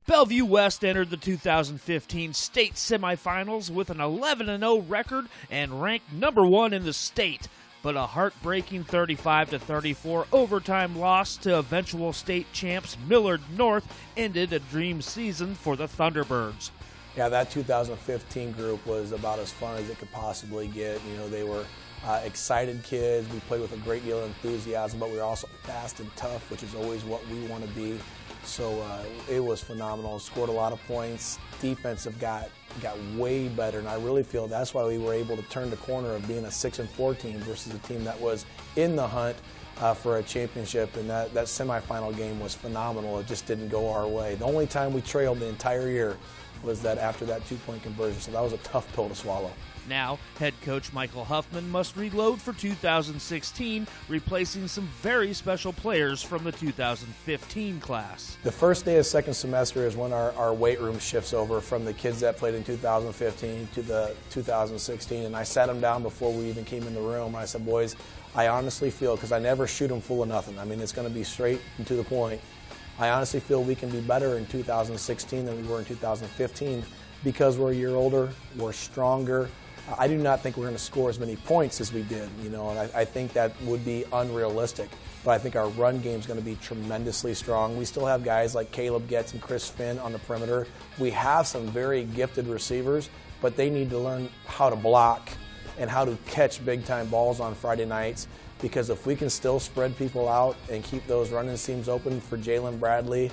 Bellevue West entered the 2015 state semifinals with an 11-0 record and ranked number 1 in the state, but a heartbreaking 35-34 overtime loss to eventual state champs Millard North ended a dream season for the Thunderbirds. Yeah, that 2015 group was about as fun as it could possibly get. You know, they were excited kids. We played with a great deal of enthusiasm, but we were also fast and tough, which is always what we want to be. So it was phenomenal. Scored a lot of points. Defensive got way better, and I really feel that's why we were able to turn the corner of being a 6-4 team versus a team that was in the hunt for a championship. And that semifinal game was phenomenal. It just didn't go our way. The only time we trailed the entire year was that after that 2-point conversion. So that was a tough pill to swallow. Now, head coach Michael Huffman must reload for 2016, replacing some very special players from the 2015 class. The first day of second semester is when our weight room shifts over from the kids that played in 2015 to the 2016. And I sat them down before we even came in the room. And I said, boys, I honestly feel, because I never shoot them full of nothing. I mean, it's going to be straight and to the point. I honestly feel we can be better in 2016 than we were in 2015 because we're a year older, we're stronger. I do not think we're going to score as many points as we did, you know, and I think that would be unrealistic. But I think our run game is going to be tremendously strong. We still have guys like Caleb Getz and Chris Finn on the perimeter. We have some very gifted receivers, but they need to learn how to block and how to catch big-time balls on Friday nights. Because if we can still spread people out and keep those running seams open for Jalen Bradley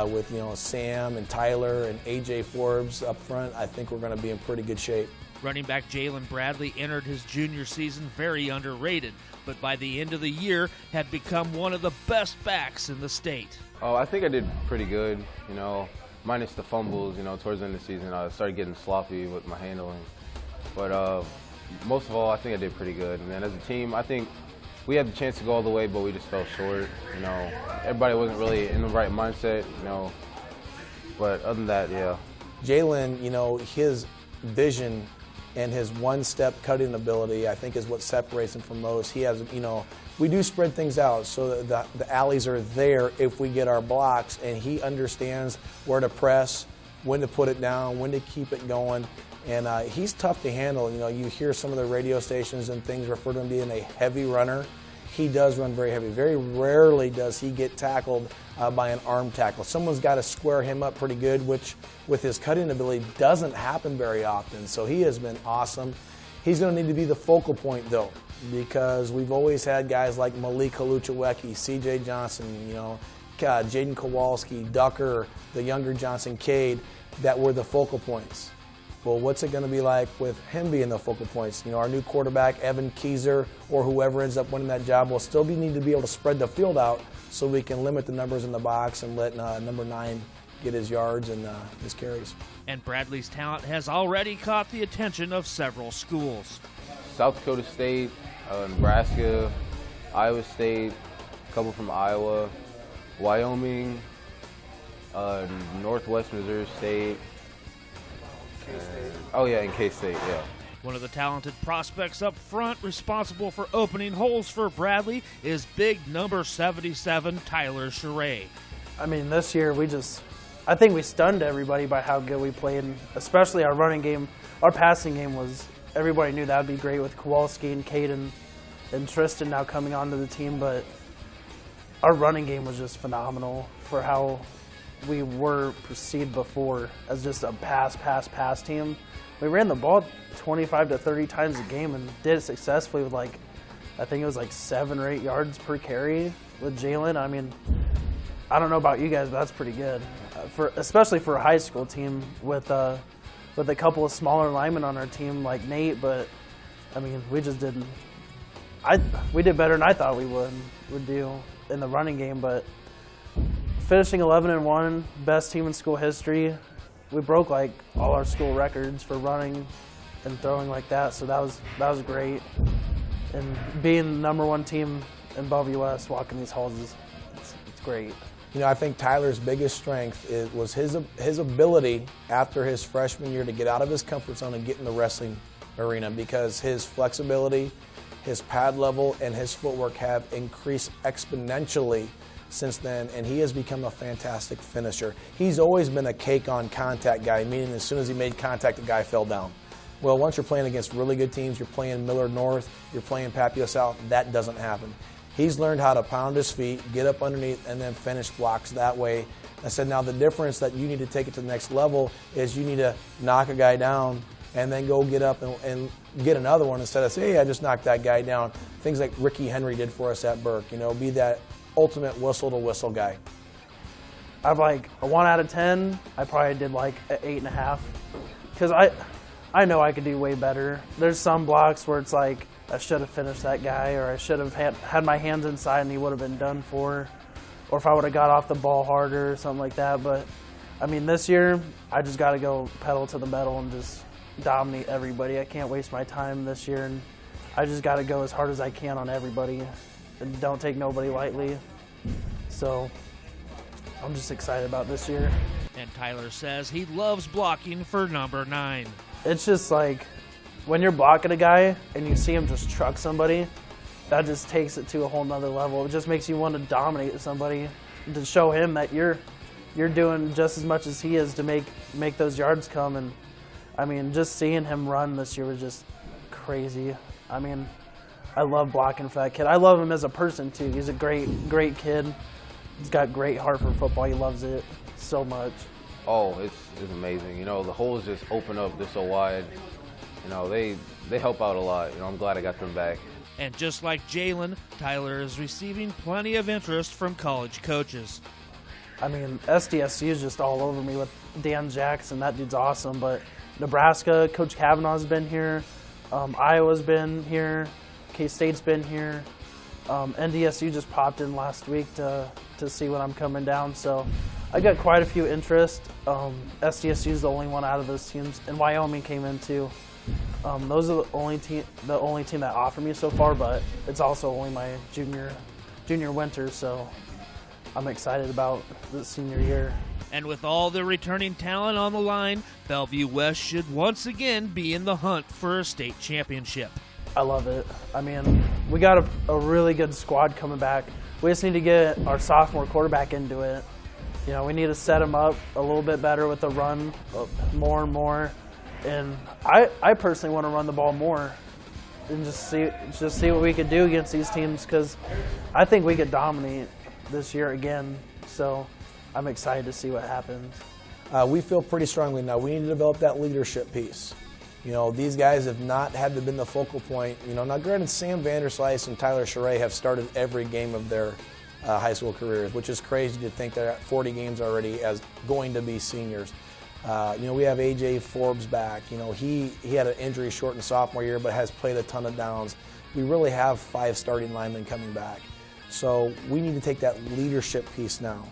with, you know, Sam and Tyler and A.J. Forbes up front, I think we're going to be in pretty good shape. Running back Jalen Bradley entered his junior season very underrated, but by the end of the year had become one of the best backs in the state. Oh, I think I did pretty good, you know, minus the fumbles. You know, towards the end of the season, I started getting sloppy with my handling. But most of all, I think I did pretty good. And then as a team, I think we had the chance to go all the way, but we just fell short. You know, everybody wasn't really in the right mindset, you know. But other than that, yeah. Jalen, you know, his vision and his one-step cutting ability, I think, is what separates him from most. He has, you know, we do spread things out so that the alleys are there if we get our blocks, and he understands where to press, when to put it down, when to keep it going. And he's tough to handle. You know, you hear some of the radio stations and things refer to him being a heavy runner. He does run very heavy. Very rarely does he get tackled by an arm tackle. Someone's got to square him up pretty good, which with his cutting ability doesn't happen very often. So he has been awesome. He's going to need to be the focal point, though, because we've always had guys like Malik Haluchawecki, C.J. Johnson, you know, Jaden Kowalski, Ducker, the younger Johnson Cade, that were the focal points. Well, what's it going to be like with him being the focal points? You know, our new quarterback, Evan Keyser, or whoever ends up winning that job, will still need to be able to spread the field out so we can limit the numbers in the box and let number 9 get his yards and his carries. And Bradley's talent has already caught the attention of several schools. South Dakota State, Nebraska, Iowa State, a couple from Iowa, Wyoming, Northwest Missouri State. Oh yeah, in K-State, yeah. One of the talented prospects up front responsible for opening holes for Bradley is big number 77, Tyler Sherray. I mean, this year I think we stunned everybody by how good we played, and especially our running game. Our passing game everybody knew that would be great with Kowalski and Caden and Tristan now coming onto the team, but our running game was just phenomenal for how we were perceived before as just a pass team. We ran the ball 25 to 30 times a game and did it successfully with I think it was 7 or 8 yards per carry with Jalen. I mean, I don't know about you guys, but that's pretty good, especially for a high school team with a couple of smaller linemen on our team like Nate. But I mean, we just didn't. We did better than I thought we would do in the running game, but. Finishing 11-1, best team in school history. We broke all our school records for running and throwing like that, so that was great. And being the number 1 team in Bellevue West, walking these halls, it's great. You know, I think Tyler's biggest strength was his ability after his freshman year to get out of his comfort zone and get in the wrestling arena, because his flexibility his pad level and his footwork have increased exponentially since then, and he has become a fantastic finisher. He's always been a cake on contact guy, meaning as soon as he made contact, the guy fell down. Well, once you're playing against really good teams, you're playing Millard North, you're playing Papio South, that doesn't happen. He's learned how to pound his feet, get up underneath, and then finish blocks that way. I said, now the difference that you need to take it to the next level is you need to knock a guy down and then go get up and get another one instead of say, hey, I just knocked that guy down. Things like Ricky Henry did for us at Burke, be that ultimate whistle-to-whistle guy. I've like a 1 out of 10. I probably did like an 8.5 because I know I could do way better. There's some blocks where it's like I should have finished that guy, or I should have had my hands inside and he would have been done for, or if I would have got off the ball harder or something like that. But I mean, this year I just got to go pedal to the metal and just dominate everybody. I can't waste my time this year, and I just got to go as hard as I can on everybody and don't take nobody lightly. So I'm just excited about this year. And Tyler says he loves blocking for number 9. It's just like when you're blocking a guy and you see him just truck somebody, that just takes it to a whole nother level. It just makes you want to dominate somebody, to show him that you're doing just as much as he is to make those yards come. And I mean, just seeing him run this year was just crazy. I mean, I love blocking for that kid. I love him as a person too. He's a great kid. He's got great heart for football. He loves it so much. Oh, it's amazing. The holes just open up. They're so wide. They help out a lot. I'm glad I got them back. And just like Jalen, Tyler is receiving plenty of interest from college coaches. I mean, SDSU is just all over me with Dan Jackson. That dude's awesome. But Nebraska, Coach Kavanaugh's been here. Iowa's been here. K-State's been here. NDSU just popped in last week to see when I'm coming down. So I got quite a few interest. SDSU is the only one out of those teams, and Wyoming came in too. Those are the only team that offered me so far, but it's also only my junior winter, so I'm excited about the senior year. And with all the returning talent on the line, Bellevue West should once again be in the hunt for a state championship. I love it. I mean, we got a really good squad coming back. We just need to get our sophomore quarterback into it. We need to set him up a little bit better with the run, more and more. And I personally want to run the ball more and just see what we could do against these teams, because I think we could dominate this year again. So I'm excited to see what happens. We feel pretty strongly now we need to develop that leadership piece. These guys have not had to been the focal point. Now granted, Sam Vanderslice and Tyler Charay have started every game of their high school careers, which is crazy to think they're at 40 games already as going to be seniors. We have A.J. Forbes back. He had an injury shortened sophomore year, but has played a ton of downs. We really have 5 starting linemen coming back. So we need to take that leadership piece now.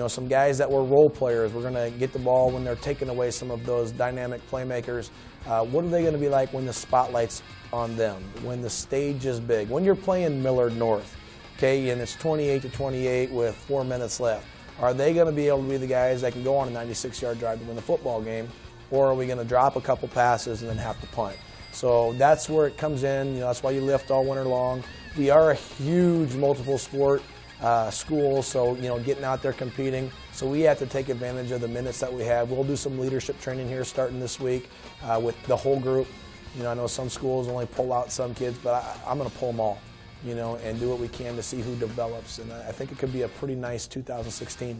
Some guys that were role players, we're going to get the ball when they're taking away some of those dynamic playmakers. What are they going to be like when the spotlight's on them, when the stage is big? When you're playing Millard North, okay, and it's 28-28 with 4 minutes left, are they going to be able to be the guys that can go on a 96-yard drive to win the football game, or are we going to drop a couple passes and then have to punt? So that's where it comes in. That's why you lift all winter long. We are a huge multiple sport school, so getting out there competing. So we have to take advantage of the minutes that we have. We'll do some leadership training here starting this week with the whole group. I know some schools only pull out some kids, but I'm going to pull them all, and do what we can to see who develops. And I think it could be a pretty nice 2016.